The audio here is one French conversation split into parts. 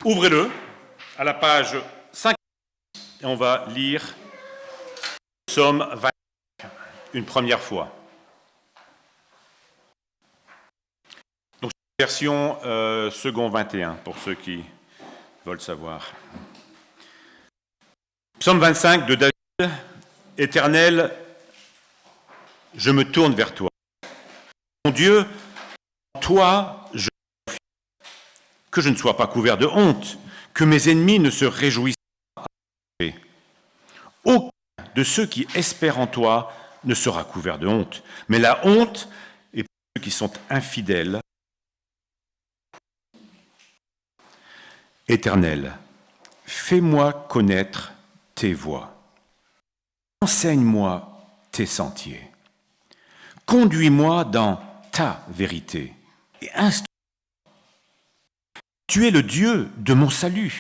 Ouvrez-le à la page 5 et on va lire Psaume 20 une première fois. Donc, version second 21 pour ceux qui veulent savoir. Psaume 25 de David. Éternel, je me tourne vers toi. Mon Dieu, en toi, je confie. Que je ne sois pas couvert de honte, que mes ennemis ne se réjouissent pas. Aucun de ceux qui espèrent en toi ne sera couvert de honte. Mais la honte est pour ceux qui sont infidèles. Éternel, fais-moi connaître tes voies. Enseigne-moi tes sentiers. Conduis-moi dans ta vérité et instruis. Tu es le Dieu de mon salut.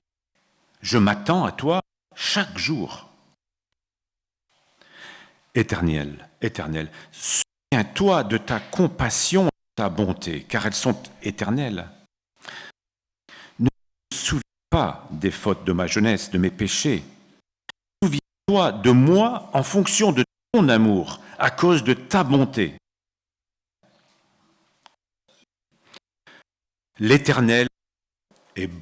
Je m'attends à toi chaque jour. Éternel, Éternel, souviens-toi de ta compassion et de ta bonté, car elles sont éternelles. Ne me souviens pas des fautes de ma jeunesse, de mes péchés. Souviens-toi de moi en fonction de ton amour, à cause de ta bonté. L'Éternel est bon.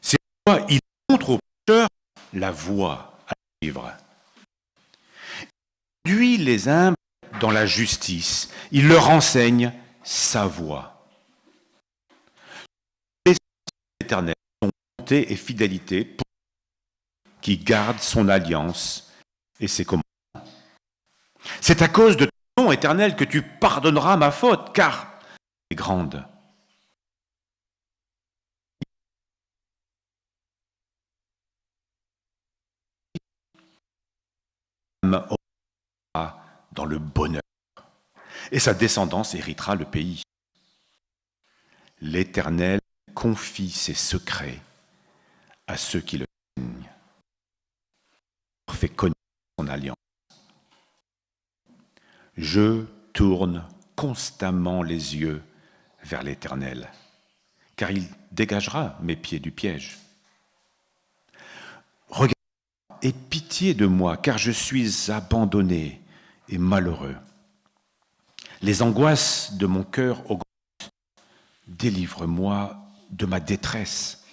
C'est pourquoi il montre aux pécheurs la voie à suivre. Il conduit les humbles dans la justice. Il leur enseigne sa voie. L'Éternel, son bonté et fidélité pour qui garde son alliance et ses commandements. C'est à cause de ton nom, Éternel, que tu pardonneras ma faute, car elle est grande. Dans le bonheur, et sa descendance héritera le pays. L'Éternel confie ses secrets à ceux qui le craignent, fait connaître son alliance. Je tourne constamment les yeux vers l'Éternel, car il dégagera mes pieds du piège. Regarde, aie pitié de moi, car je suis abandonné et malheureux. Les angoisses de mon cœur augmentent. Délivre-moi de ma détresse.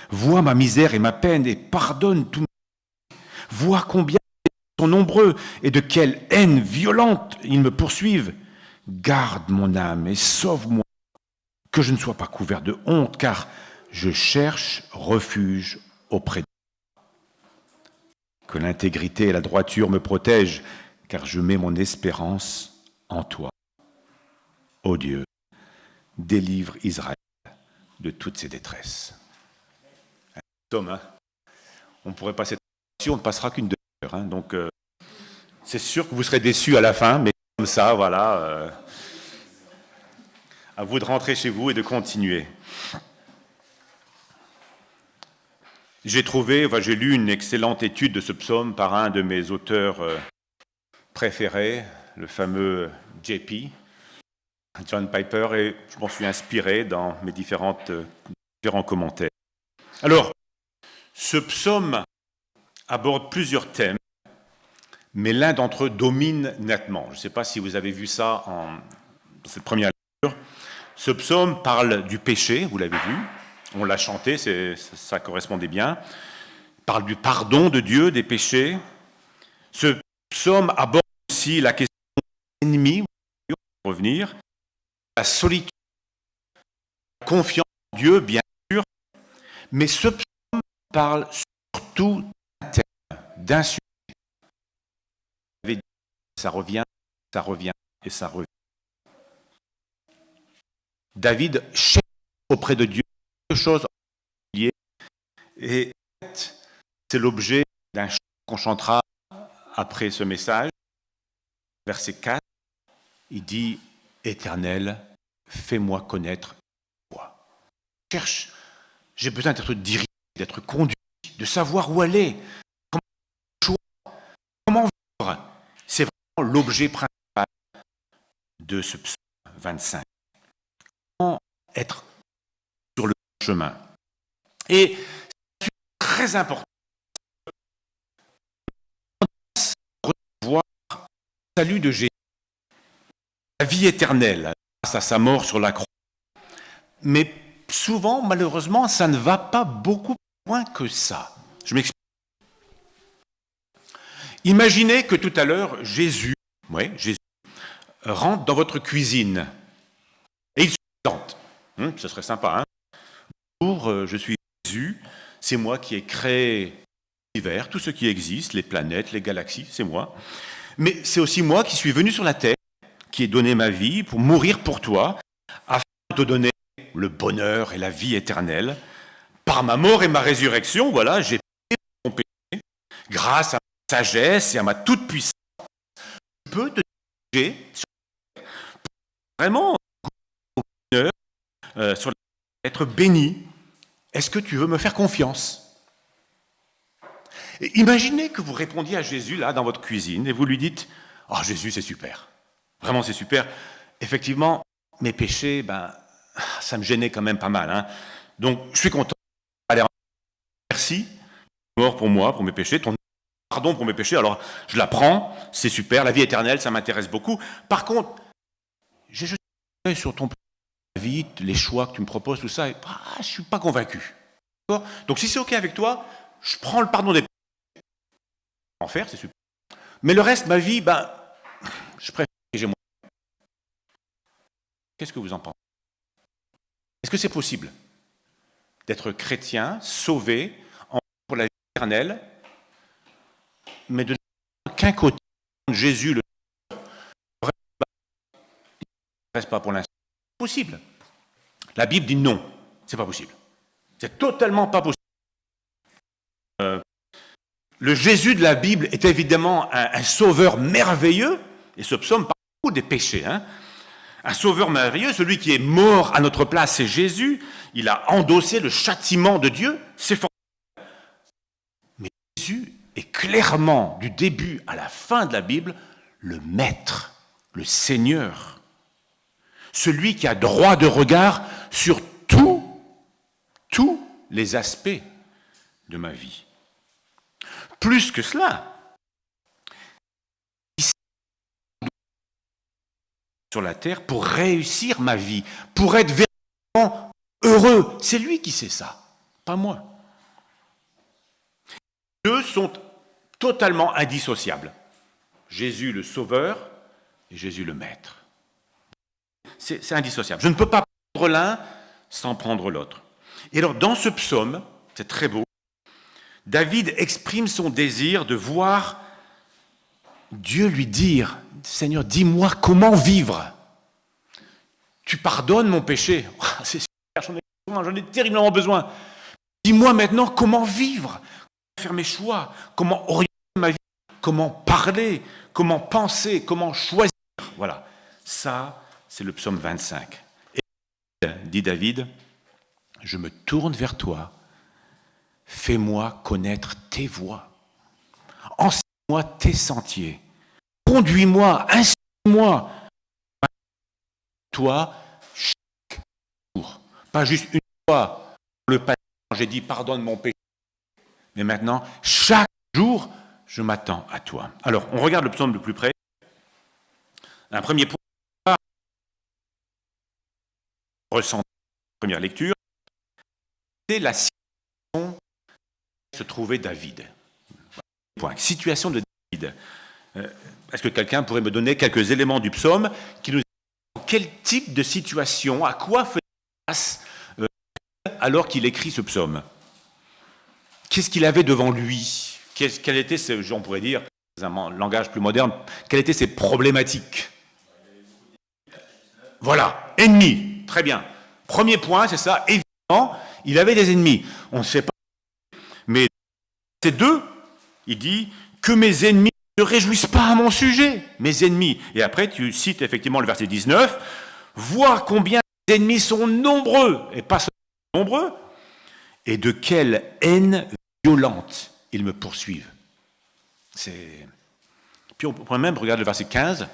Vois ma misère et ma peine et pardonne tous mes péchés. Vois combien ils sont nombreux et de quelle haine violente ils me poursuivent. Garde mon âme et sauve-moi, que je ne sois pas couvert de honte, car je cherche refuge auprès de toi. Que l'intégrité et la droiture me protègent, car je mets mon espérance en toi. Ô Dieu, délivre Israël de toutes ses détresses. Tom, hein, on pourrait passer on ne passera qu'une demi-heure, hein, donc c'est sûr que vous serez déçus à la fin, mais comme ça, voilà, à vous de rentrer chez vous et de continuer. J'ai lu une excellente étude de ce psaume par un de mes auteurs préférés, le fameux JP, John Piper, et je m'en suis inspiré dans mes différents commentaires. Alors, ce psaume aborde plusieurs thèmes, mais l'un d'entre eux domine nettement. Je ne sais pas si vous avez vu ça dans cette première lecture. Ce psaume parle du péché, vous l'avez vu, on l'a chanté, ça correspondait bien. Il parle du pardon de Dieu des péchés. Ce psaume aborde aussi la question de l'ennemi, on va revenir, la solitude, la confiance en Dieu, bien sûr, mais ce psaume parle surtout d'un thème, d'un sujet. Ça revient et ça revient. David cherche auprès de Dieu quelque chose en particulier, et c'est l'objet d'un chant qu'on chantera après ce message. Verset 4, il dit « Éternel, fais-moi connaître ta voie. » J'ai besoin d'être dirigé, d'être conduit, de savoir où aller, comment vivre. C'est vraiment l'objet principal de ce psaume 25. Comment être sur le chemin. Et c'est très important de voir le salut de Jésus, la vie éternelle, grâce à sa mort sur la croix. Mais souvent, malheureusement, ça ne va pas beaucoup plus loin que ça. Je m'explique. Imaginez que tout à l'heure, Jésus rentre dans votre cuisine et il se présente. Ce serait sympa, hein? Bonjour, je suis Jésus, c'est moi qui ai créé l'univers, tout ce qui existe, les planètes, les galaxies, c'est moi. Mais c'est aussi moi qui suis venu sur la terre, qui ai donné ma vie pour mourir pour toi, afin de te donner le bonheur et la vie éternelle. Par ma mort et ma résurrection, voilà, j'ai payé mon péché, grâce à ma sagesse et à ma toute-puissance. Je peux te diriger sur la terre pour vraiment au bonheur, sur la terre, être béni. Est-ce que tu veux me faire confiance? Et imaginez que vous répondiez à Jésus, là, dans votre cuisine, et vous lui dites, « Oh, Jésus, c'est super. Vraiment, c'est super. Effectivement, mes péchés, ça me gênait quand même pas mal. Hein. Donc, je suis content. Allez, merci, mort pour moi, pour mes péchés, ton pardon pour mes péchés. Alors, je la prends, c'est super. La vie éternelle, ça m'intéresse beaucoup. Par contre, j'ai jeté un œil sur ton vie, les choix que tu me proposes, tout ça, et je ne suis pas convaincu. D'accord? Donc, si c'est OK avec toi, je prends le pardon des péchés. En faire, c'est super. Mais le reste, ma vie, je préfère que j'ai moins. Qu'est-ce que vous en pensez? Est-ce que c'est possible d'être chrétien, sauvé, pour la vie éternelle, mais de qu'un côté de Jésus, le reste pas pour l'instant? C'est possible. La Bible dit non, c'est pas possible. C'est totalement pas possible. Le Jésus de la Bible est évidemment un sauveur merveilleux, et ce psaume parle beaucoup des péchés. Hein. Un sauveur merveilleux, celui qui est mort à notre place, c'est Jésus. Il a endossé le châtiment de Dieu, c'est formidable. Mais Jésus est clairement, du début à la fin de la Bible, le Maître, le Seigneur. Celui qui a droit de regard sur tous les aspects de ma vie. Plus que cela, sur la terre pour réussir ma vie, pour être véritablement heureux. C'est lui qui sait ça, pas moi. Les deux sont totalement indissociables. Jésus le Sauveur et Jésus le Maître. C'est indissociable. Je ne peux pas prendre l'un sans prendre l'autre. Et alors, dans ce psaume, c'est très beau, David exprime son désir de voir Dieu lui dire, « Seigneur, dis-moi comment vivre. Tu pardonnes mon péché. Oh, c'est super, j'en ai terriblement besoin. Dis-moi maintenant comment vivre, comment faire mes choix, comment orienter ma vie, comment parler, comment penser, comment choisir. » Voilà, ça, c'est le psaume 25. Et dit David, « Je me tourne vers toi. Fais-moi connaître tes voies. Enseigne-moi tes sentiers. Conduis-moi, instruis-moi. Toi, chaque jour. Pas juste une fois, le passé, quand j'ai dit pardonne mon péché. Mais maintenant, chaque jour, je m'attends à toi. » Alors, on regarde le psaume de plus près. Un premier point, ressenti, première lecture, c'est la situation se trouvait David. Point. Situation de David. Est-ce que quelqu'un pourrait me donner quelques éléments du psaume qui nous disent quel type de situation, à quoi faisait face alors qu'il écrit ce psaume? Qu'est-ce qu'il avait devant lui? Quel était, on pourrait dire, dans un langage plus moderne, quelles étaient ses problématiques? Voilà, ennemis, très bien. Premier point, c'est ça, évidemment, il avait des ennemis. On ne sait pas. Mais ces deux, il dit que mes ennemis ne réjouissent pas à mon sujet, mes ennemis. Et après, tu cites effectivement le verset 19, vois combien les ennemis sont nombreux, et pas seulement nombreux, et de quelle haine violente ils me poursuivent. Puis on pourrait même regarder le verset 15.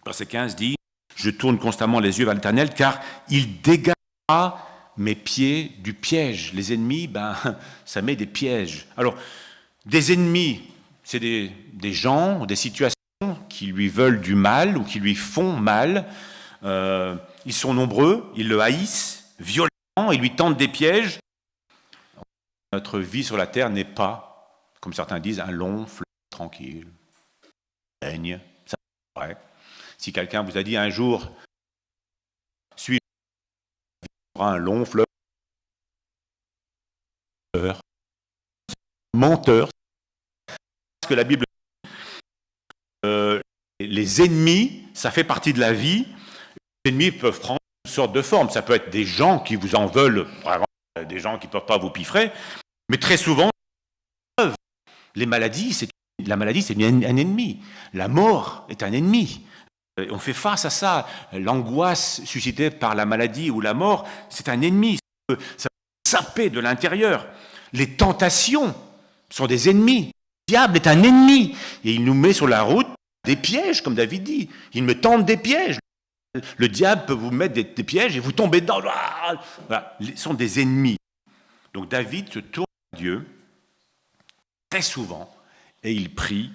Verset 15 dit, je tourne constamment les yeux vers l'Éternel, car il dégagera mes pieds du piège. Les ennemis, ben, ça met des pièges. Alors, des ennemis, c'est des gens, des situations qui lui veulent du mal ou qui lui font mal. Ils sont nombreux, ils le haïssent violemment, ils lui tendent des pièges. Notre vie sur la terre n'est pas, comme certains disent, un long fleuve tranquille. Règne, ça c'est vrai. Si quelqu'un vous a dit un jour, suis un long fleuve, menteur, parce que la Bible les ennemis, ça fait partie de la vie. Les ennemis peuvent prendre toutes sortes de formes. Ça peut être des gens qui vous en veulent, vraiment, des gens qui ne peuvent pas vous piffrer, mais très souvent, les maladies, la maladie, c'est un ennemi. La mort est un ennemi. On fait face à ça. L'angoisse suscitée par la maladie ou la mort, c'est un ennemi. Ça peut saper de l'intérieur. Les tentations sont des ennemis. Le diable est un ennemi. Et il nous met sur la route des pièges, comme David dit. Il me tente des pièges. Le diable peut vous mettre des pièges et vous tombez dedans. Voilà. Ils sont des ennemis. Donc David se tourne à Dieu très souvent et il prie,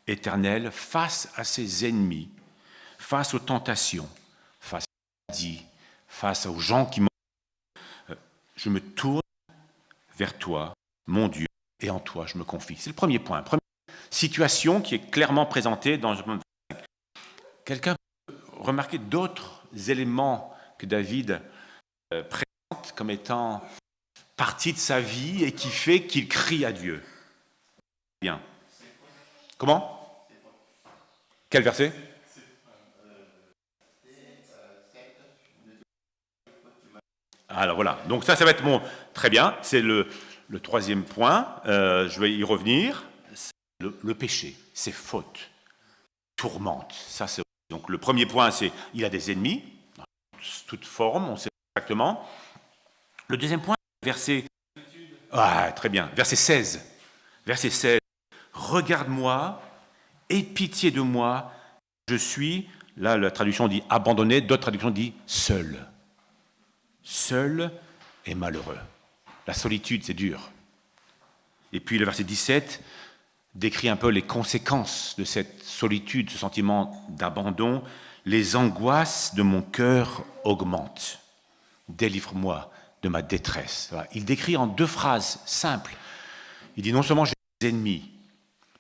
Éternel, face à ses ennemis, face aux tentations, face à la maladie, face aux gens qui m'ont... Je me tourne vers toi, mon Dieu, et en toi je me confie. C'est le premier point. Première situation qui est clairement présentée dans le... Quelqu'un peut remarquer d'autres éléments que David présente comme étant partie de sa vie et qui fait qu'il crie à Dieu. Bien. Comment? Quel verset? Alors voilà, donc ça va être mon... Très bien, c'est le troisième point, je vais y revenir. Le péché, c'est faute, tourmente. Ça, c'est... Donc le premier point, c'est il a des ennemis, toute forme, on sait exactement. Le deuxième point, verset... Ah, très bien, verset 16. Verset 16. Regarde-moi, aie pitié de moi, je suis... Là, la traduction dit abandonné, d'autres traductions disent seul. Seul et malheureux. La solitude, c'est dur. Et puis le verset 17 décrit un peu les conséquences de cette solitude, ce sentiment d'abandon. Les angoisses de mon cœur augmentent. Délivre-moi de ma détresse. Voilà. Il décrit en deux phrases simples. Il dit non seulement j'ai des ennemis,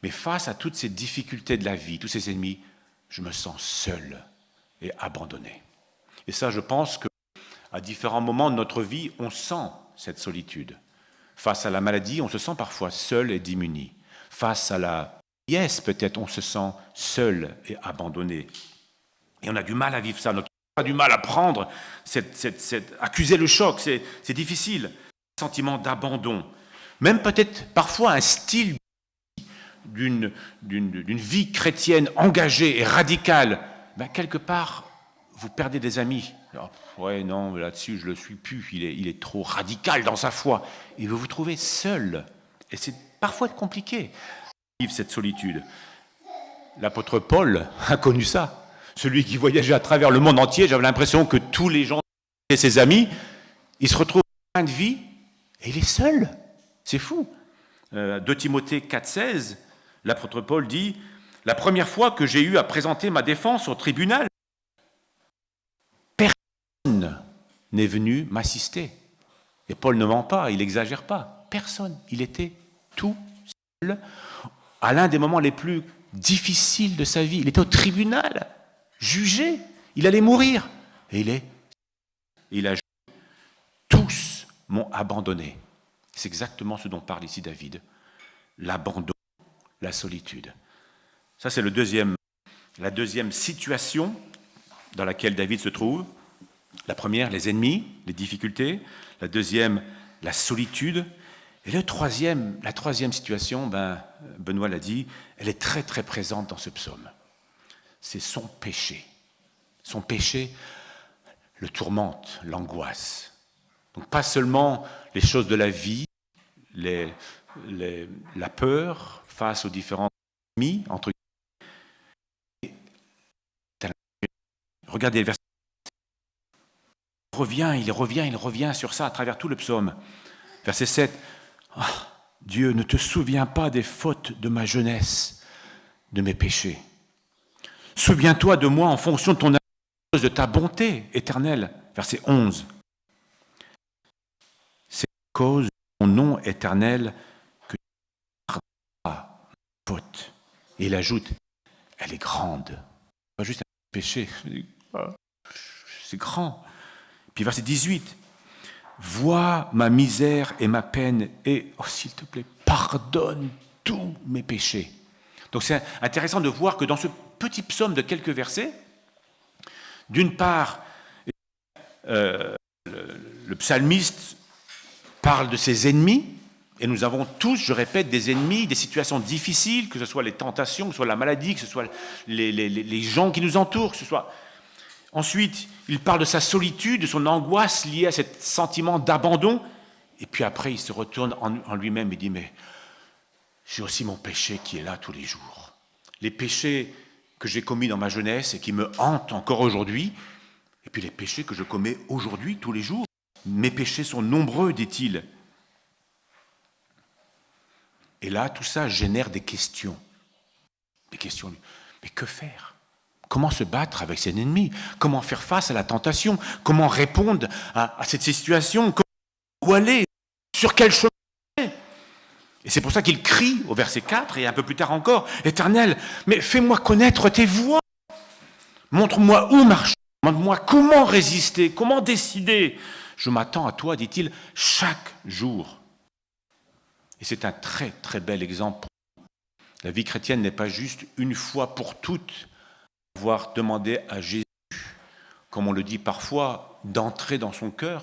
mais face à toutes ces difficultés de la vie, tous ces ennemis, je me sens seul et abandonné. Et ça, je pense que à différents moments de notre vie, on sent cette solitude. Face à la maladie, on se sent parfois seul et démuni. Face à la vieillesse, peut-être, on se sent seul et abandonné. Et on a du mal à vivre ça. Notre corps a du mal à prendre, accuser le choc, c'est difficile. Un sentiment d'abandon. Même peut-être parfois un style d'une vie chrétienne engagée et radicale. Ben, quelque part, vous perdez des amis. Alors, ouais, non, là-dessus, je ne le suis plus. Il est trop radical dans sa foi. Et vous vous trouvez seul. Et c'est parfois compliqué de vivre cette solitude. L'apôtre Paul a connu ça. Celui qui voyageait à travers le monde entier, j'avais l'impression que tous les gens étaient ses amis. Il se retrouve en fin de vie et il est seul. C'est fou. 2 Timothée 4,16, l'apôtre Paul dit « La première fois que j'ai eu à présenter ma défense au tribunal, personne n'est venu m'assister. » Et Paul ne ment pas, il n'exagère pas. Personne. Il était tout seul à l'un des moments les plus difficiles de sa vie. Il était au tribunal, jugé. Il allait mourir. Et il a joué. Tous m'ont abandonné. C'est exactement ce dont parle ici David. L'abandon, la solitude. Ça, c'est la deuxième situation dans laquelle David se trouve. La première, les ennemis, les difficultés. La deuxième, la solitude. Et la troisième situation, Benoît l'a dit, elle est très très présente dans ce psaume. C'est son péché. Son péché le tourmente, l'angoisse. Donc pas seulement les choses de la vie, la peur face aux différents ennemis, entre guillemets. Regardez le verset. il revient sur ça à travers tout le psaume. Verset 7. Ah, Dieu, ne te souviens pas des fautes de ma jeunesse, de mes péchés. Souviens-toi de moi en fonction de ton amour, de ta bonté éternelle. Verset 11. C'est à cause de ton nom éternel que tu pardonneras ma faute. Et il ajoute, elle est grande. Pas juste un péché, c'est grand. Puis verset 18. Vois ma misère et ma peine et, oh, s'il te plaît, pardonne tous mes péchés. Donc c'est intéressant de voir que dans ce petit psaume de quelques versets, d'une part, le psalmiste parle de ses ennemis, et nous avons tous, je répète, des ennemis, des situations difficiles, que ce soit les tentations, que ce soit la maladie, que ce soit les gens qui nous entourent, que ce soit... Ensuite, il parle de sa solitude, de son angoisse liée à ce sentiment d'abandon. Et puis après, il se retourne en lui-même et dit, mais j'ai aussi mon péché qui est là tous les jours. Les péchés que j'ai commis dans ma jeunesse et qui me hantent encore aujourd'hui, et puis les péchés que je commets aujourd'hui, tous les jours. Mes péchés sont nombreux, dit-il. Et là, tout ça génère des questions. Des questions. Mais que faire ? Comment se battre avec ses ennemis? Comment faire face à la tentation? Comment répondre à cette situation? Où aller? Sur quel chemin? Et c'est pour ça qu'il crie au verset 4 et un peu plus tard encore, « Éternel, mais fais-moi connaître tes voies. Montre-moi où marcher. Montre-moi comment résister, comment décider. Je m'attends à toi, dit-il, chaque jour. » Et c'est un très très bel exemple. La vie chrétienne n'est pas juste une fois pour toutes avoir demandé à Jésus, comme on le dit parfois, d'entrer dans son cœur,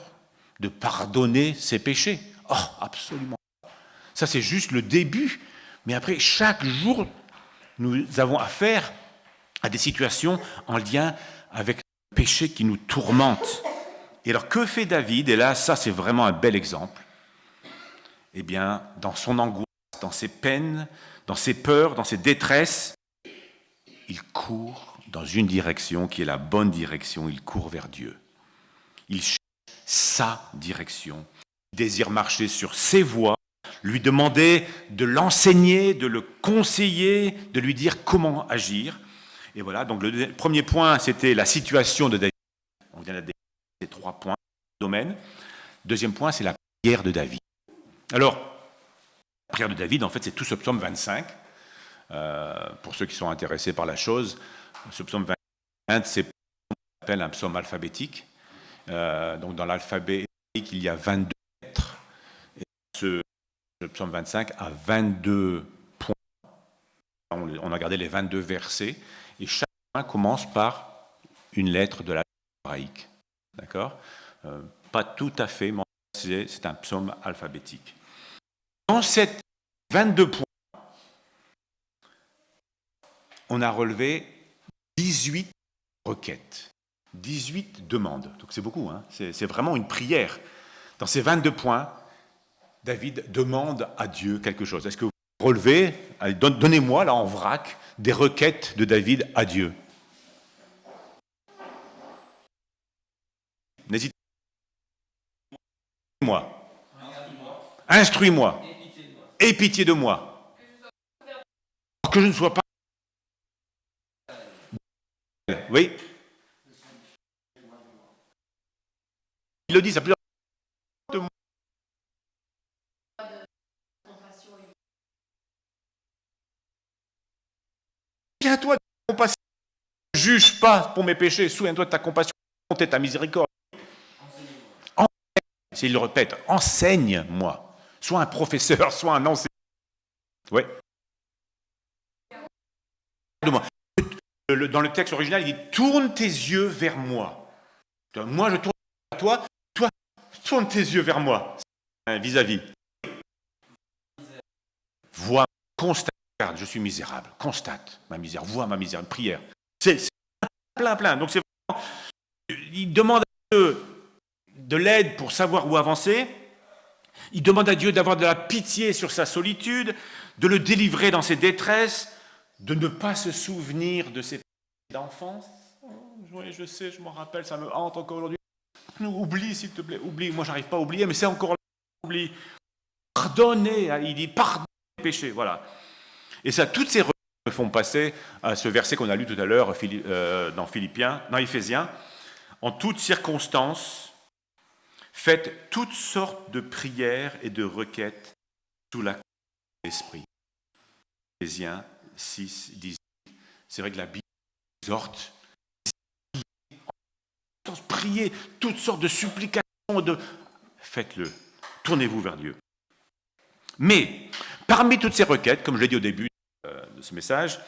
de pardonner ses péchés. Oh, absolument. Ça, c'est juste le début. Mais après, chaque jour, nous avons affaire à des situations en lien avec le péché qui nous tourmente. Et alors, que fait David? Et là, ça, c'est vraiment un bel exemple. Eh bien, dans son angoisse, dans ses peines, dans ses peurs, dans ses détresses, il court dans une direction qui est la bonne direction, il court vers Dieu. Il cherche sa direction, il désire marcher sur ses voies, lui demander de l'enseigner, de le conseiller, de lui dire comment agir. Et voilà, donc le premier point, c'était la situation de David. On vient de décrire ces 3 points, domaines. Deuxième point, c'est la prière de David. Alors, la prière de David, en fait, c'est tout ce psaume 25. Pour ceux qui sont intéressés par la chose, ce psaume 25, c'est ce qu'on appelle un psaume alphabétique. Donc dans l'alphabet, il y a 22 lettres. Et ce psaume 25 a 22 points. On a regardé les 22 versets. Et chaque point commence par une lettre de l'alphabet hébraïque. D'accord ? Pas tout à fait, mais c'est un psaume alphabétique. Dans ces 22 points, on a relevé 18 requêtes, 18 demandes. Donc c'est beaucoup, hein, c'est vraiment une prière. Dans ces 22 points, David demande à Dieu quelque chose. Est-ce que vous relevez, donnez-moi là en vrac, des requêtes de David à Dieu. N'hésitez pas. Instruis-moi. Aie pitié de moi. Que je ne sois pas... Oui. Il le dit, ça plusieurs fois. Souviens-toi de ta compassion. Ne juge pas pour mes péchés. Souviens-toi de ta compassion et ta miséricorde. S'il le répète, enseigne-moi. Sois un professeur, sois un enseignant. Oui. Dans le texte original, il dit « Tourne tes yeux vers moi ». Moi, je tourne vers toi. Toi, tourne tes yeux vers moi. Vis-à-vis. Vois, constate, regarde, je suis misérable. Constate ma misère, vois ma misère. Une prière. C'est plein. Donc, c'est vraiment... Il demande à Dieu de l'aide pour savoir où avancer. Il demande à Dieu d'avoir de la pitié sur sa solitude, de le délivrer dans ses détresses, de ne pas se souvenir de ses péchés d'enfance. Oui, je sais, je m'en rappelle, ça me hante encore aujourd'hui. Oublie, s'il te plaît, oublie. Moi, j'arrive pas à oublier, mais c'est encore là. Oublie. Pardonnez, il dit, pardonnez les péchés. Voilà. Et ça, toutes ces requêtes me font passer à ce verset qu'on a lu tout à l'heure dans Éphésiens. En toutes circonstances, faites toutes sortes de prières et de requêtes sous la conduite de l'Esprit. Éphésiens 6, 18. C'est vrai que la Bible exhorte, priez toutes sortes de supplications, faites-le, tournez-vous vers Dieu. Mais parmi toutes ces requêtes, comme je l'ai dit au début de ce message,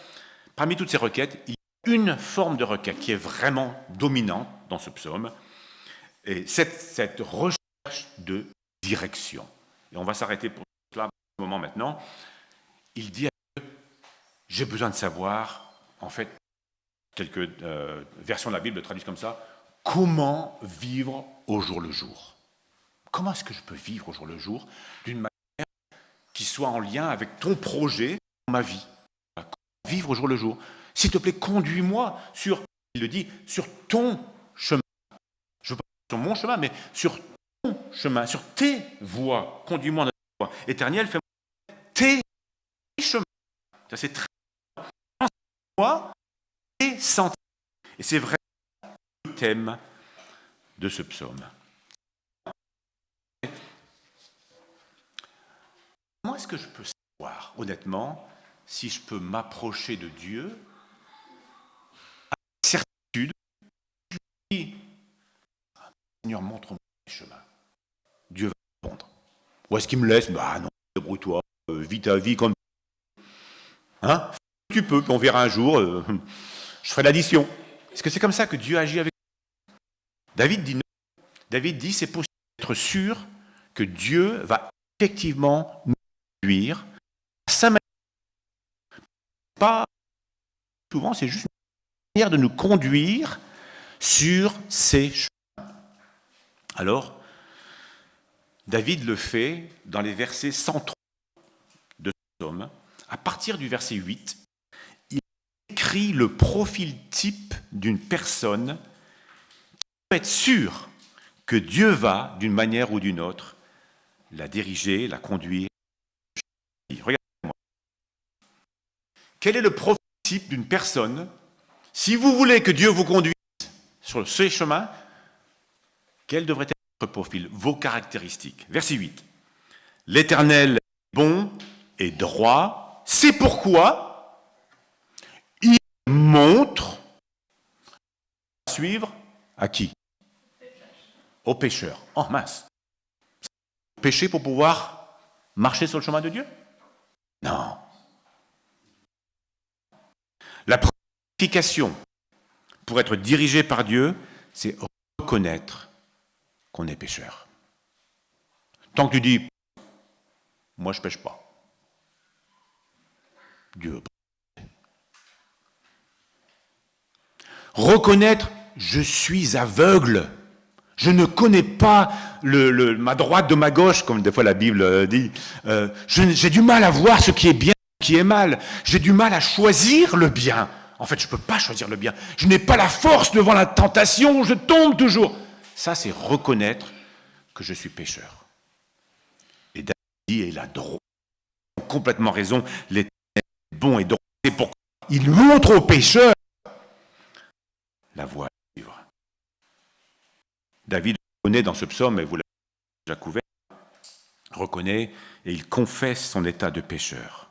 parmi toutes ces requêtes, il y a une forme de requête qui est vraiment dominante dans ce psaume, et cette recherche de direction. Et on va s'arrêter pour cela un moment maintenant. Il dit à Dieu, j'ai besoin de savoir, en fait, quelques versions de la Bible traduisent comme ça, comment vivre au jour le jour. Comment est-ce que je peux vivre au jour le jour d'une manière qui soit en lien avec ton projet dans ma vie? Comment vivre au jour le jour? S'il te plaît, conduis-moi sur, il le dit, sur ton chemin. Je ne veux pas sur mon chemin, mais sur ton chemin, sur tes voies. Conduis-moi dans tes voies. Éternel, fais-moi tes chemins. Ça, c'est très important. Moi, tes sentiers. Et c'est vraiment le thème de ce psaume. Comment est-ce que je peux savoir, honnêtement, si je peux m'approcher de Dieu avec certitude? Je lui dis, Seigneur, montre-moi les chemins. Dieu va répondre. Ou est-ce qu'il me laisse? Bah non, débrouille-toi, vis ta vie comme hein? Tu peux, puis on verra un jour, je ferai l'addition. Est-ce que c'est comme ça que Dieu agit avec nous? David dit non. David dit, c'est possible d'être sûr que Dieu va effectivement nous conduire à sa manière. Pas souvent, c'est juste une manière de nous conduire sur ses chemins. Alors, David le fait dans les versets centraux de ce psaume. À partir du verset 8, il écrit le profil type d'une personne qui peut être sûre que Dieu va, d'une manière ou d'une autre, la diriger, la conduire. Regardez-moi. Quel est le profil type d'une personne? Si vous voulez que Dieu vous conduise sur ces chemins, quel devrait être votre profil, vos caractéristiques? Verset 8. L'Éternel est bon et droit, c'est pourquoi il montre à suivre à qui? Aux pécheurs. Oh mince. Pécher pour pouvoir marcher sur le chemin de Dieu? Non. La qualification pour être dirigé par Dieu, c'est reconnaître qu'on est pécheur. Tant que tu dis, moi je ne pêche pas. Dieu. Reconnaître, je suis aveugle. Je ne connais pas ma droite de ma gauche, comme des fois la Bible dit. J'ai du mal à voir ce qui est bien, ce qui est mal. J'ai du mal à choisir le bien. En fait, je ne peux pas choisir le bien. Je n'ai pas la force devant la tentation, je tombe toujours. Ça, c'est reconnaître que je suis pécheur. Et David dit, et il a droit, complètement raison, l'Éternel est bon et droit. C'est pourquoi il montre aux pécheurs la voie à suivre. David reconnaît dans ce psaume, et vous l'avez déjà couvert, reconnaît et il confesse son état de pécheur.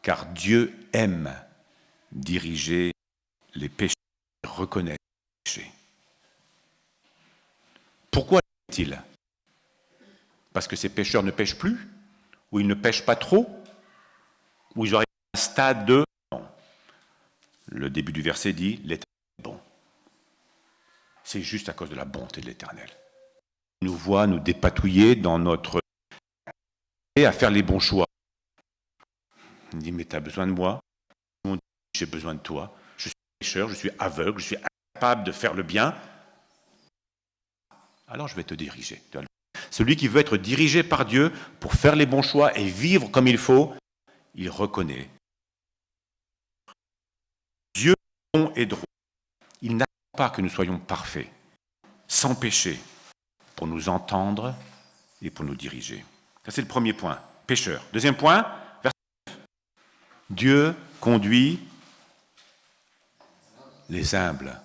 Car Dieu aime diriger les pécheurs et reconnaître les péchés. Pourquoi l'est-il? Parce que ces pécheurs ne pêchent plus? Ou ils ne pêchent pas trop? Ou ils auraient un stade de... Non. Le début du verset dit, l'Éternel est bon. C'est juste à cause de la bonté de l'Éternel. Il nous voit nous dépatouiller dans notre... et à faire les bons choix. Il dit, mais tu as besoin de moi? On dit, j'ai besoin de toi. Je suis pécheur, je suis aveugle, je suis incapable de faire le bien. Alors je vais te diriger. Celui qui veut être dirigé par Dieu pour faire les bons choix et vivre comme il faut, il reconnaît. Dieu est bon et droit. Il n'attend pas que nous soyons parfaits. sans péché, pour nous entendre et pour nous diriger. Ça, c'est le premier point, pécheur. Deuxième point, verset 9. Dieu conduit les humbles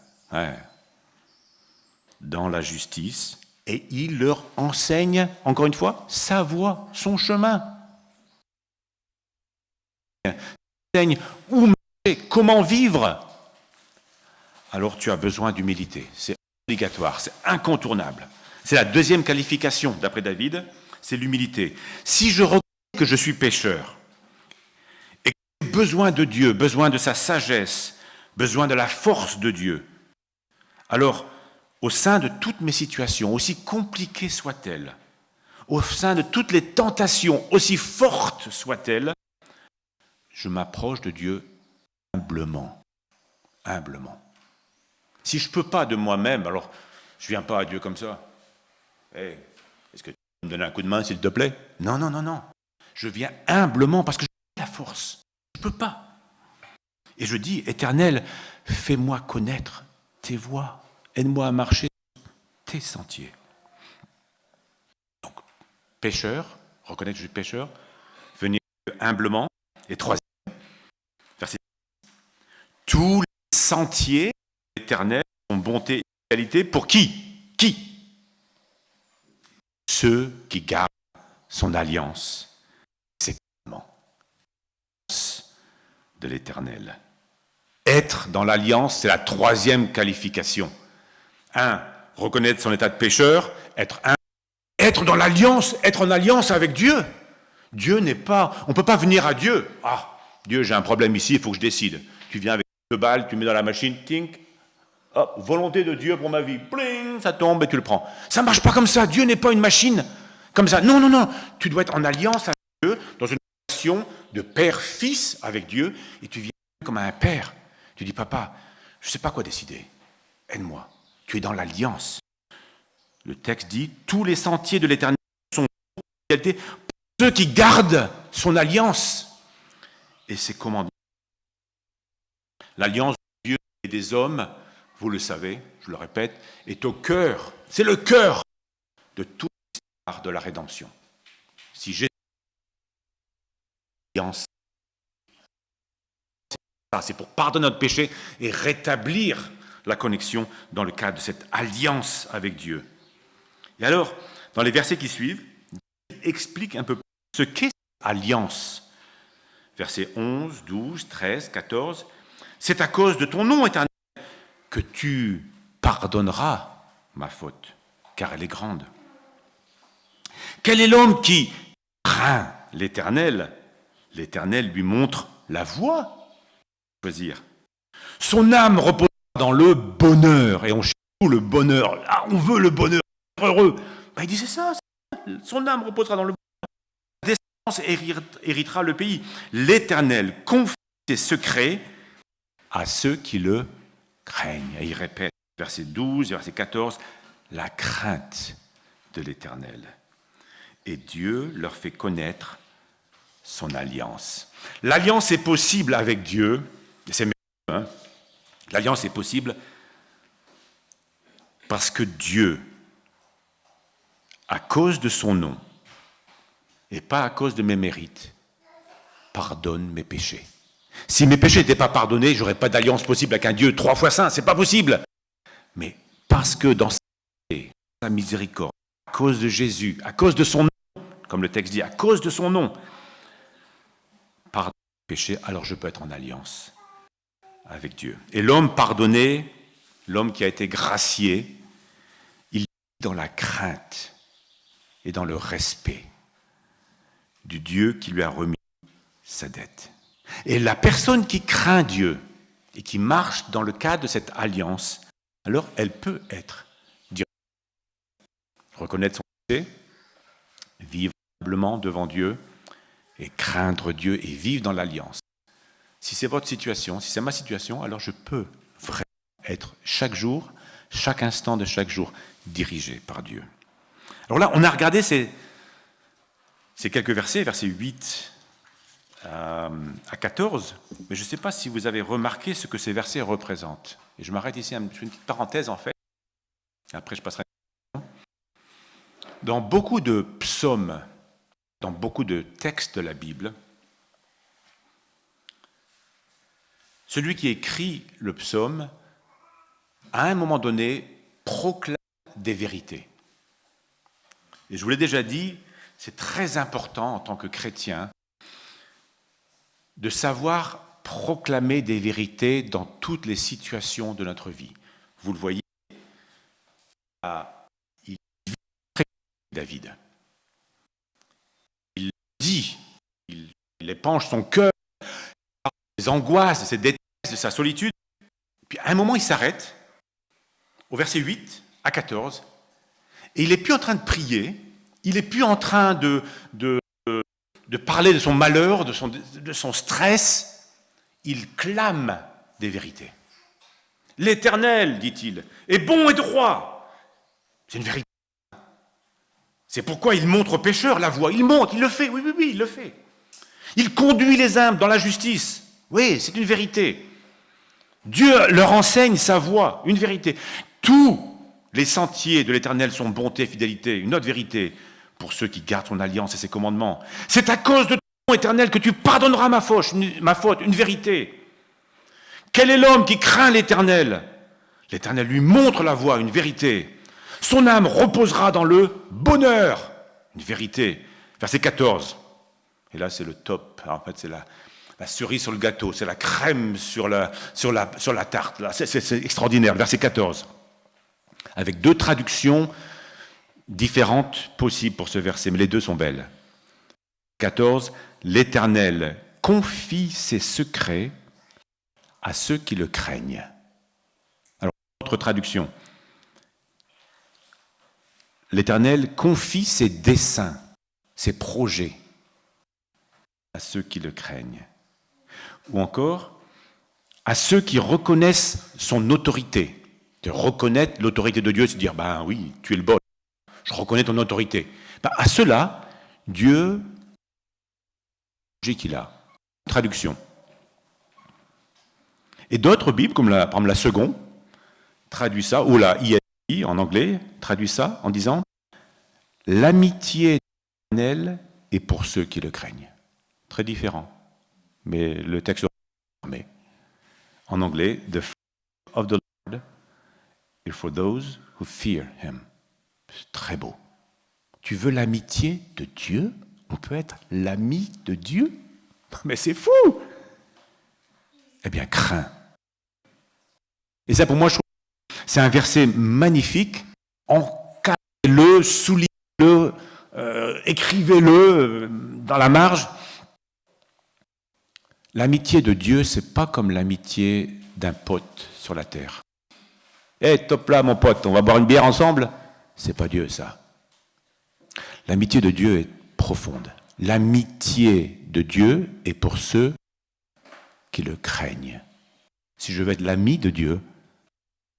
dans la justice et il leur enseigne, encore une fois, sa voie, son chemin. Il enseigne où marcher, comment vivre. Alors tu as besoin d'humilité. C'est obligatoire, c'est incontournable. C'est la deuxième qualification, d'après David, c'est l'humilité. Si je reconnais que je suis pécheur et que j'ai besoin de Dieu, besoin de sa sagesse, besoin de la force de Dieu, alors, au sein de toutes mes situations, aussi compliquées soient-elles, au sein de toutes les tentations, aussi fortes soient-elles, je m'approche de Dieu humblement. Humblement. Si je ne peux pas de moi-même, alors je ne viens pas à Dieu comme ça. Hey, est-ce que tu peux me donner un coup de main, s'il te plaît? Non, non, non, non. Je viens humblement parce que je n'ai pas la force. Je ne peux pas. Et je dis, Éternel, fais-moi connaître tes voies. Aide-moi à marcher tes sentiers. Donc, pécheur, reconnaître que je suis pécheur, venir humblement. Et troisième, verset 10. Tous les sentiers éternels sont bonté et qualité pour qui? Qui? Ceux qui gardent son alliance. C'est l'alliance de l'Éternel. Être dans l'alliance, c'est la troisième qualification. 1. Reconnaître son état de pécheur, être dans l'alliance, être en alliance avec Dieu. Dieu n'est pas... On ne peut pas venir à Dieu. Ah, Dieu, j'ai un problème ici, il faut que je décide. Tu viens avec 2 balles, tu mets dans la machine, tink, hop, volonté de Dieu pour ma vie, pling, ça tombe et tu le prends. Ça ne marche pas comme ça. Dieu n'est pas une machine comme ça. Non, non, non. Tu dois être en alliance avec Dieu, dans une relation de père-fils avec Dieu, et tu viens comme un père. Tu dis, papa, je ne sais pas quoi décider. Aide-moi. Tu es dans l'alliance. Le texte dit, tous les sentiers de l'Éternel sont pour ceux qui gardent son alliance et ses commandements. L'alliance de Dieu et des hommes, vous le savez, je le répète, est au cœur, c'est le cœur de toute l'histoire de la rédemption. Si Jésus est alliance, c'est pour pardonner notre péché et rétablir la connexion dans le cadre de cette alliance avec Dieu. Et alors, dans les versets qui suivent, il explique un peu plus ce qu'est alliance. Versets 11, 12, 13, 14. C'est à cause de ton nom éternel que tu pardonneras ma faute, car elle est grande. Quel est l'homme qui craint l'Éternel? L'Éternel lui montre la voie. Choisir. Son âme repose dans le bonheur. Et on cherche le bonheur. Ah, on veut le bonheur, heureux. Ben, il disait ça. Son âme reposera dans le bonheur. La descendance héritera le pays. L'Éternel confie ses secrets à ceux qui le craignent. Et il répète, verset 12, verset 14, la crainte de l'Éternel. Et Dieu leur fait connaître son alliance. L'alliance est possible avec Dieu. C'est merveilleux, hein? L'alliance est possible parce que Dieu, à cause de son nom, et pas à cause de mes mérites, pardonne mes péchés. Si mes péchés n'étaient pas pardonnés, je n'aurais pas d'alliance possible avec un Dieu 3 fois saint, c'est pas possible. Mais parce que dans sa miséricorde, à cause de Jésus, à cause de son nom, comme le texte dit, à cause de son nom, pardonne mes péchés, alors je peux être en alliance avec Dieu. Et l'homme pardonné, l'homme qui a été gracié, il est dans la crainte et dans le respect du Dieu qui lui a remis sa dette. Et la personne qui craint Dieu et qui marche dans le cadre de cette alliance, alors elle peut être directe. Reconnaître son péché, vivre humblement devant Dieu et craindre Dieu et vivre dans l'alliance. Si c'est votre situation, si c'est ma situation, alors je peux vraiment être chaque jour, chaque instant de chaque jour, dirigé par Dieu. Alors là, on a regardé ces quelques versets, versets 8 à 14, mais je ne sais pas si vous avez remarqué ce que ces versets représentent. Et je m'arrête ici, je fais une petite parenthèse en fait. Après, je passerai. Dans beaucoup de psaumes, dans beaucoup de textes de la Bible, celui qui écrit le psaume, à un moment donné, proclame des vérités. Et je vous l'ai déjà dit, c'est très important en tant que chrétien de savoir proclamer des vérités dans toutes les situations de notre vie. Vous le voyez, il vit très David. Il dit, il épanche son cœur, ses angoisses, ses détresses, de sa solitude. Puis à un moment, il s'arrête, au verset 8 à 14, et il n'est plus en train de prier, il n'est plus en train de parler de son malheur, de son stress, il clame des vérités. L'Éternel, dit-il, est bon et droit. C'est une vérité. C'est pourquoi il montre aux pécheurs la voie. Il montre, il le fait, oui, il le fait. Il conduit les humbles dans la justice. Oui, c'est une vérité. Dieu leur enseigne sa voie, une vérité. Tous les sentiers de l'Éternel sont bonté et fidélité, une autre vérité pour ceux qui gardent son alliance et ses commandements. C'est à cause de ton Éternel que tu pardonneras ma faute, une vérité. Quel est l'homme qui craint l'Éternel? L'Éternel lui montre la voie, une vérité. Son âme reposera dans le bonheur, une vérité. Verset 14. Et là, c'est le top. En fait, c'est la cerise sur le gâteau, c'est la crème sur la tarte. Là, c'est extraordinaire. Verset 14. Avec deux traductions différentes possibles pour ce verset, mais les deux sont belles. 14. L'Éternel confie ses secrets à ceux qui le craignent. Alors, autre traduction. L'Éternel confie ses desseins, ses projets à ceux qui le craignent. Ou encore, à ceux qui reconnaissent son autorité. De reconnaître l'autorité de Dieu, c'est dire, ben oui, tu es le boss, je reconnais ton autorité. Ben, à ceux-là, Dieu, qu'il a. Traduction. Et d'autres Bibles, comme par exemple la seconde, traduit ça, ou la ISI en anglais, traduit ça en disant « L'amitié de l'Éternel est pour ceux qui le craignent ». Très différent. Mais le texte est en anglais « The fear of the Lord is for those who fear him ». C'est très beau. Tu veux l'amitié de Dieu? On peut être l'ami de Dieu? Mais c'est fou! Eh bien, crains. Et ça, pour moi, je trouve c'est un verset magnifique. Encadrez-le, soulignez-le, écrivez-le dans la marge. L'amitié de Dieu, c'est pas comme l'amitié d'un pote sur la terre. Hé, top là, mon pote, on va boire une bière ensemble? C'est pas Dieu, ça. L'amitié de Dieu est profonde. L'amitié de Dieu est pour ceux qui le craignent. Si je veux être l'ami de Dieu,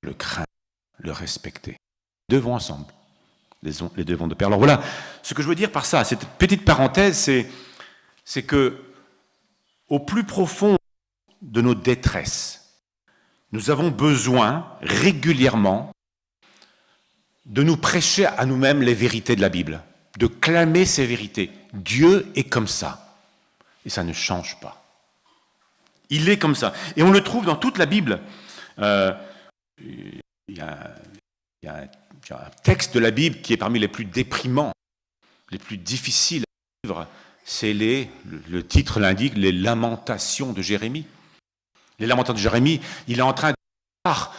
le craindre, le respecter. Les deux vont ensemble. Les deux vont de pair. Alors voilà, ce que je veux dire par ça, cette petite parenthèse, c'est que au plus profond de nos détresses, nous avons besoin régulièrement de nous prêcher à nous-mêmes les vérités de la Bible, de clamer ces vérités. Dieu est comme ça, et ça ne change pas. Il est comme ça. Et on le trouve dans toute la Bible. Il y a un texte de la Bible qui est parmi les plus déprimants, les plus difficiles à vivre. C'est le titre l'indique, les lamentations de Jérémie. Les lamentations de Jérémie, il est en train de voir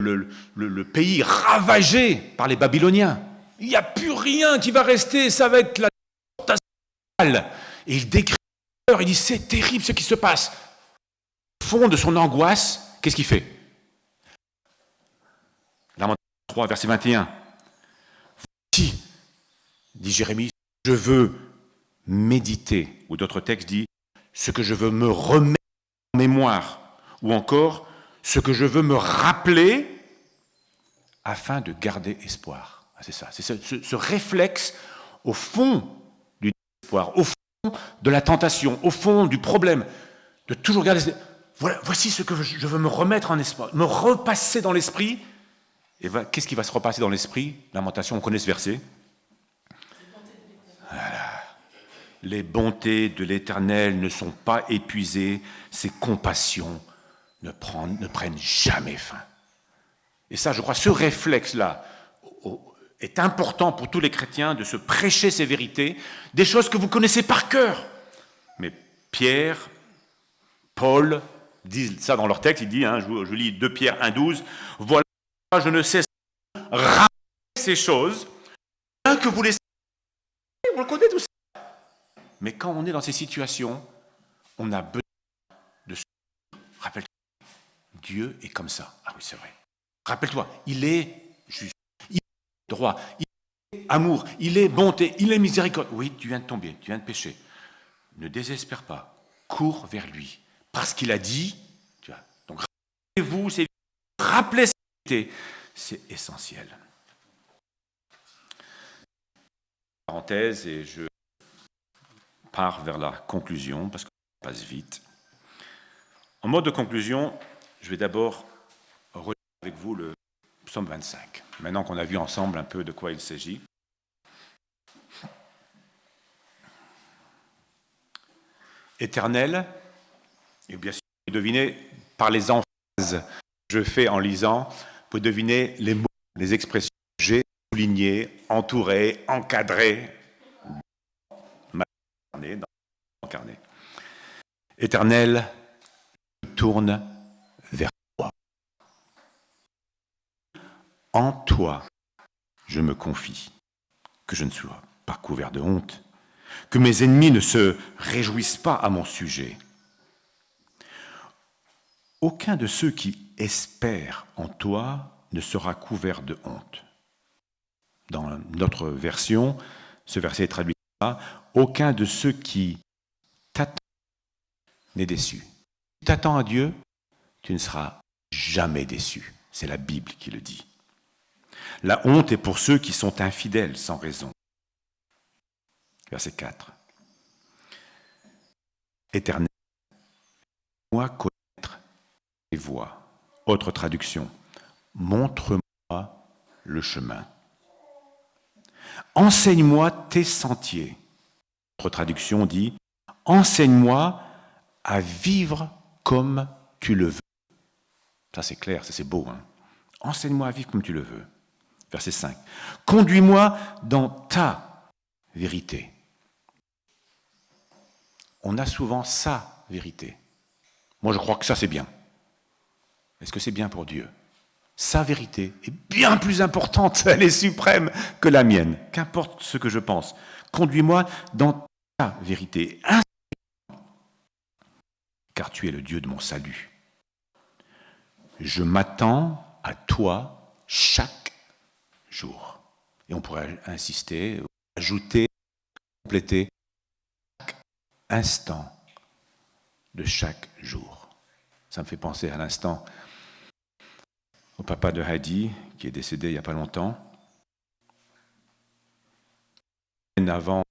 le pays ravagé par les Babyloniens. Il n'y a plus rien qui va rester, ça va être la totale. Et il décrit, il dit, c'est terrible ce qui se passe. Au fond de son angoisse, qu'est-ce qu'il fait? Lamentation 3, verset 21. Voici, dit Jérémie, je veux méditer, ou d'autres textes disent, ce que je veux me remettre en mémoire, ou encore, ce que je veux me rappeler afin de garder espoir. Ah, c'est ça, c'est ce réflexe au fond du espoir, au fond de la tentation, au fond du problème, de toujours garder. Voilà, voici ce que je veux me remettre en espoir, me repasser dans l'esprit, Et qu'est-ce qui va se repasser dans l'esprit? Lamentation, on connaît ce verset. Voilà. Les bontés de l'Éternel ne sont pas épuisées, ses compassions ne prennent jamais fin. Et ça, je crois, ce réflexe-là est important pour tous les chrétiens de se prêcher ces vérités, des choses que vous connaissez par cœur. Mais Pierre, Paul disent ça dans leur texte, il dit, je lis 2 Pierre 1,12, « Voilà, je ne cesse de rappeler ces choses, bien que vous les savez, vous le connaissez tout ça. » Mais quand on est dans ces situations, on a besoin de se rappelle-toi, Dieu est comme ça. Ah oui, c'est vrai. Rappelle-toi, il est juste, il est droit, il est amour, il est bonté, il est miséricorde. Oui, tu viens de tomber, tu viens de pécher. Ne désespère pas, cours vers lui. Parce qu'il a dit, tu vois. Donc rappelez-vous, rappelez cette vérité, c'est essentiel. Parenthèse, et je pars vers la conclusion, parce qu'on passe vite. En mode de conclusion, je vais d'abord relire avec vous le psaume 25. Maintenant qu'on a vu ensemble un peu de quoi il s'agit. Éternel, et bien sûr, vous devinez, par les emphases que je fais en lisant, vous devinez les mots, les expressions que j'ai soulignées, entourées, encadrées, incarnées. Éternel, je tourne vers toi. En toi, je me confie, que je ne sois pas couvert de honte, que mes ennemis ne se réjouissent pas à mon sujet. Aucun de ceux qui espèrent en toi ne sera couvert de honte. Dans notre version, ce verset est traduit là, aucun de ceux qui t'attendent n'est déçu. Si tu t'attends à Dieu, tu ne seras jamais déçu. C'est la Bible qui le dit. La honte est pour ceux qui sont infidèles sans raison. Verset 4. Éternel, moi connaître tes voies. Autre traduction. Montre-moi le chemin. Enseigne-moi tes sentiers. Autre traduction dit, enseigne-moi à vivre comme tu le veux. Ça c'est clair, ça c'est beau. Enseigne-moi à vivre comme tu le veux. Verset 5. Conduis-moi dans ta vérité. On a souvent sa vérité. Moi je crois que ça c'est bien. Est-ce que c'est bien pour Dieu? Sa vérité est bien plus importante, elle est suprême que la mienne. Qu'importe ce que je pense. Conduis-moi dans ta vérité. Car tu es le Dieu de mon salut. Je m'attends à toi chaque jour. Et on pourrait insister, ajouter, compléter chaque instant de chaque jour. Ça me fait penser à l'instant au papa de Hadi, qui est décédé il n'y a pas longtemps. Avant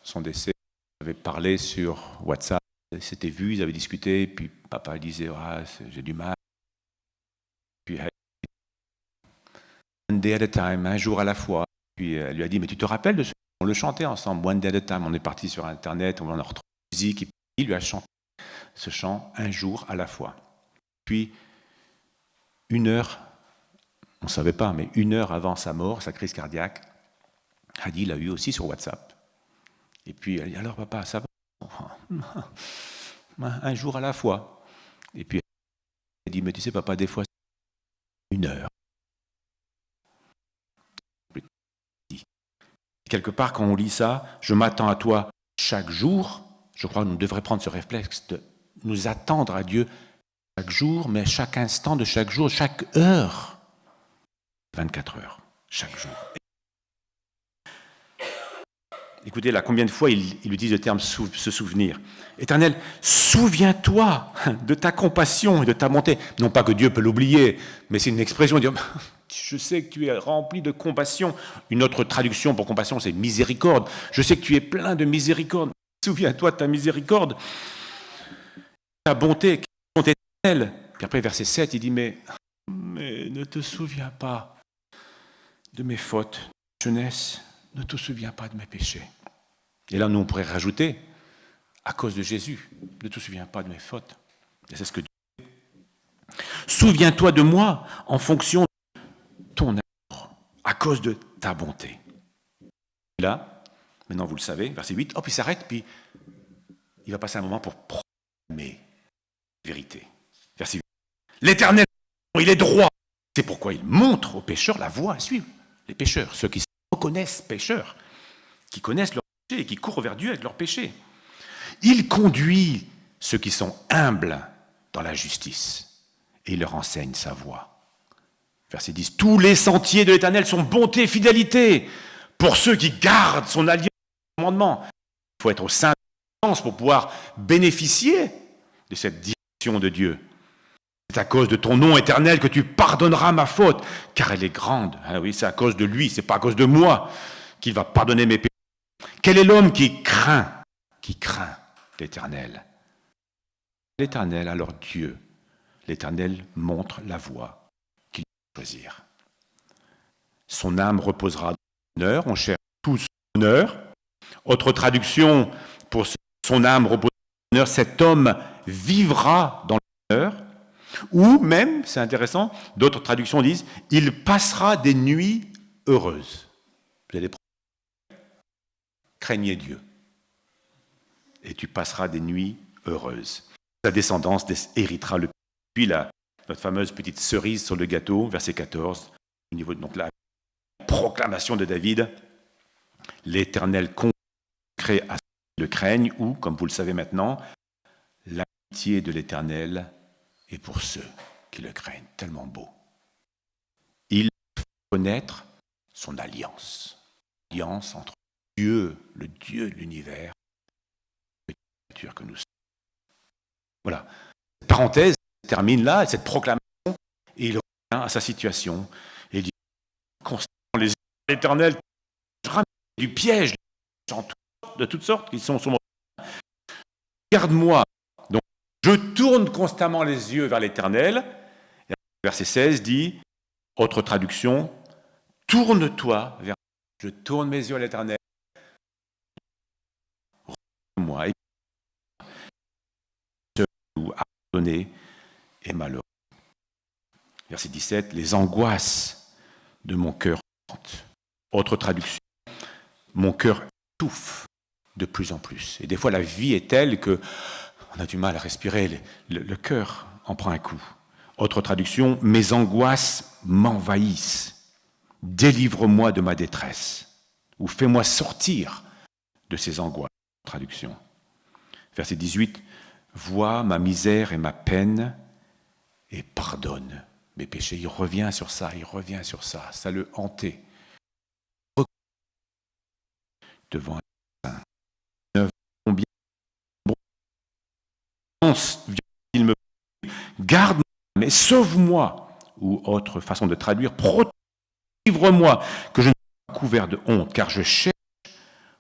son décès, il avait parlé sur WhatsApp, ils s'étaient vus, ils avaient discuté, puis papa disait j'ai du mal. Puis one day at a time, un jour à la fois. Puis elle lui a dit, mais tu te rappelles de ce on le chantait ensemble, one day at a time. On est parti sur Internet, on a retrouvé la musique, et puis il lui a chanté ce chant un jour à la fois. Puis 1 heure, on ne savait pas, mais 1 heure avant sa mort, sa crise cardiaque, Hadi l'a eu aussi sur WhatsApp. Et puis elle dit, alors papa, ça va? Un jour à la fois. Et puis elle dit, mais tu sais papa, des fois, c'est 1 heure. Quelque part, quand on lit ça, je m'attends à toi chaque jour, je crois qu'on devrait prendre ce réflexe de nous attendre à Dieu chaque jour, mais chaque instant de chaque jour, chaque heure, 24 heures, chaque jour. Écoutez là, combien de fois il utilise le terme se souvenir. Éternel, souviens-toi de ta compassion et de ta bonté. Non pas que Dieu peut l'oublier, mais c'est une expression de dire, je sais que tu es rempli de compassion. Une autre traduction pour compassion, c'est miséricorde. Je sais que tu es plein de miséricorde. Souviens-toi de ta miséricorde. Ta bonté, bonté éternelle. Puis après, verset 7, il dit, mais ne te souviens pas de mes fautes, jeunesse, ne te souviens pas de mes péchés. Et là, nous, on pourrait rajouter, à cause de Jésus, ne te souviens pas de mes fautes. Et c'est ce que Dieu dit. Souviens-toi de moi en fonction de ton amour, à cause de ta bonté. Et là, maintenant vous le savez, verset 8, hop, il s'arrête, puis il va passer un moment pour proclamer la vérité. Verset 8. L'Éternel, il est droit. C'est pourquoi il montre aux pécheurs la voie à suivre. Les pécheurs, ceux qui se reconnaissent pécheurs, qui connaissent leurs péchés et qui courent vers Dieu avec leurs péchés. Il conduit ceux qui sont humbles dans la justice et il leur enseigne sa voie. Verset 10. Tous les sentiers de l'Éternel sont bonté et fidélité pour ceux qui gardent son alliance et son commandement. Il faut être au sein de l'alliance pour pouvoir bénéficier de cette direction de Dieu. C'est à cause de ton nom éternel que tu pardonneras ma faute, car elle est grande. Ah oui, c'est à cause de lui, c'est pas à cause de moi qu'il va pardonner mes péchés. Quel est l'homme qui craint l'Éternel? L'Éternel, alors Dieu, l'Éternel montre la voie qu'il doit choisir. Son âme reposera dans l'honneur, on cherche tous l'honneur. Autre traduction, pour son âme repose dans l'honneur, cet homme vivra dans l'honneur. Ou même, c'est intéressant, d'autres traductions disent, il passera des nuits heureuses. Vous allez craignez Dieu. Et tu passeras des nuits heureuses. Ta descendance héritera le pays. Puis notre fameuse petite cerise sur le gâteau, verset 14, au niveau de donc, la proclamation de David, l'Éternel consacré à ceux qui le craignent, ou, comme vous le savez maintenant, l'amitié de l'Éternel est pour ceux qui le craignent. Tellement beau. Il fait connaître son alliance. Alliance entre Dieu, le Dieu de l'univers, et la créature que nous sommes. Voilà. Cette parenthèse termine là, cette proclamation, et il revient à sa situation. Et il dit constamment les yeux de l'Éternel, je ramène du piège, de toutes sortes, qui sont sur mon. Garde-moi. Donc, je tourne constamment les yeux vers l'Éternel. Et verset 16 dit, autre traduction, tourne-toi vers. Je tourne mes yeux à l'Éternel. Moi et celui à donner est malheureux. Verset 17, les angoisses de mon cœur. Autre traduction, mon cœur étouffe de plus en plus. Et des fois, la vie est telle que on a du mal à respirer, le cœur en prend un coup. Autre traduction, mes angoisses m'envahissent. Délivre-moi de ma détresse, ou fais-moi sortir de ces angoisses. Traduction. Verset 18, vois ma misère et ma peine et pardonne mes péchés. Il revient sur ça, ça le hantait. Devant un saint. Combien il me garde-moi, mais sauve-moi, ou autre façon de traduire, protège-moi, que je ne sois pas couvert de honte, car je cherche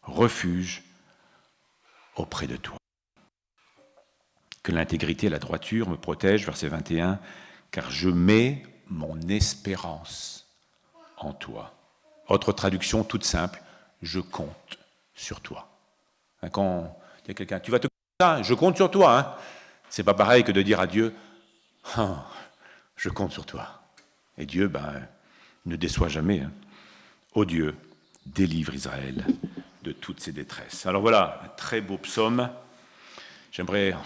refuge auprès de toi. Que l'intégrité et la droiture me protègent, verset 21, car je mets mon espérance en toi. Autre traduction toute simple, je compte sur toi. Quand il y a quelqu'un, tu vas te compter, je compte sur toi. Hein. C'est pas pareil que de dire à Dieu, je compte sur toi. Et Dieu, ne déçoit jamais. Hein. Ô Dieu, délivre Israël de toutes ses détresses. Alors voilà, un très beau psaume. J'aimerais, en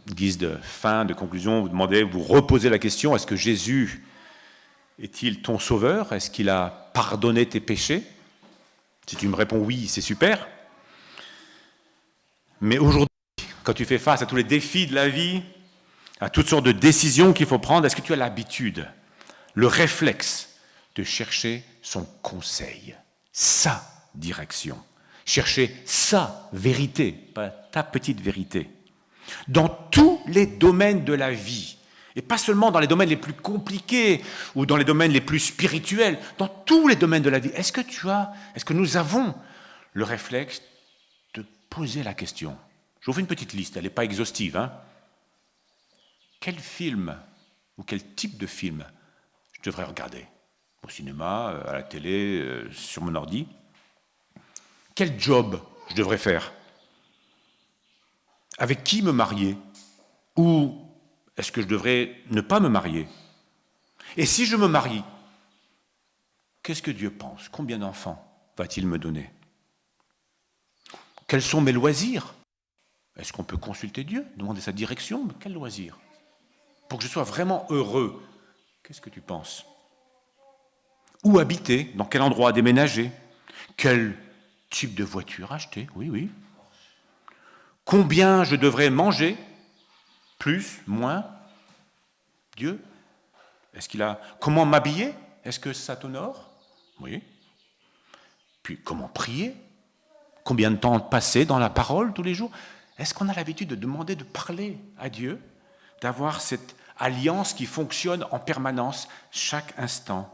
guise de fin, de conclusion, vous demander, vous reposer la question, est-ce que Jésus est-il ton sauveur? Est-ce qu'il a pardonné tes péchés? Si tu me réponds oui, c'est super. Mais aujourd'hui, quand tu fais face à tous les défis de la vie, à toutes sortes de décisions qu'il faut prendre, est-ce que tu as l'habitude, le réflexe de chercher son conseil, sa direction, chercher sa vérité, pas ta petite vérité, dans tous les domaines de la vie, et pas seulement dans les domaines les plus compliqués ou dans les domaines les plus spirituels, dans tous les domaines de la vie. Est-ce que nous avons le réflexe de poser la question? Je vous fais une petite liste, elle n'est pas exhaustive. Hein. Quel film ou quel type de film je devrais regarder? au cinéma, à la télé, sur mon ordi. Quel job je devrais faire? Avec qui me marier? Ou est-ce que je devrais ne pas me marier? Et si je me marie, qu'est-ce que Dieu pense? Combien d'enfants va-t-il me donner? Quels sont mes loisirs? Est-ce qu'on peut consulter Dieu, demander sa direction? Mais quel loisir? Pour que je sois vraiment heureux, qu'est-ce que tu penses? Où habiter? Dans quel endroit déménager? Quel type de voiture acheter? Oui, oui. Combien je devrais manger? Plus? Moins? Dieu? Est-ce qu'il a... Comment m'habiller? Est-ce que ça t'honore? Oui. Puis comment prier? Combien de temps passer dans la parole tous les jours? Est-ce qu'on a l'habitude de demander de parler à Dieu? D'avoir cette alliance qui fonctionne en permanence, chaque instant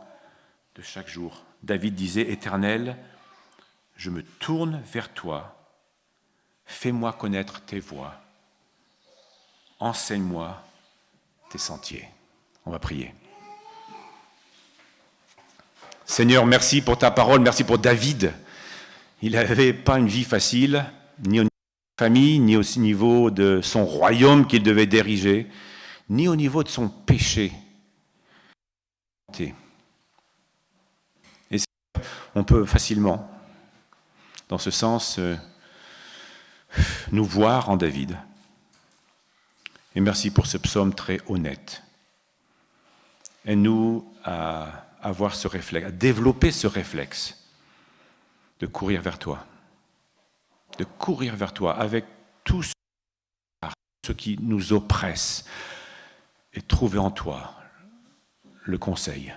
de chaque jour. David disait, Éternel, je me tourne vers toi, fais-moi connaître tes voies, enseigne-moi tes sentiers. On va prier. Seigneur, merci pour ta parole, merci pour David. Il n'avait pas une vie facile, ni au niveau de sa famille, ni au niveau de son royaume qu'il devait diriger, ni au niveau de son péché. Et on peut facilement, dans ce sens, nous voir en David. Et merci pour ce psaume très honnête. Aide-nous à avoir ce réflexe, à développer ce réflexe de courir vers toi avec tout ce qui nous oppresse et trouver en toi le conseil.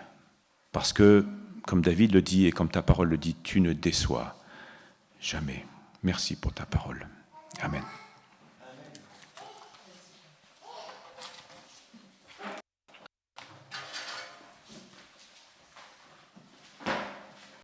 Parce que, comme David le dit et comme ta parole le dit, tu ne déçois jamais. Merci pour ta parole. Amen.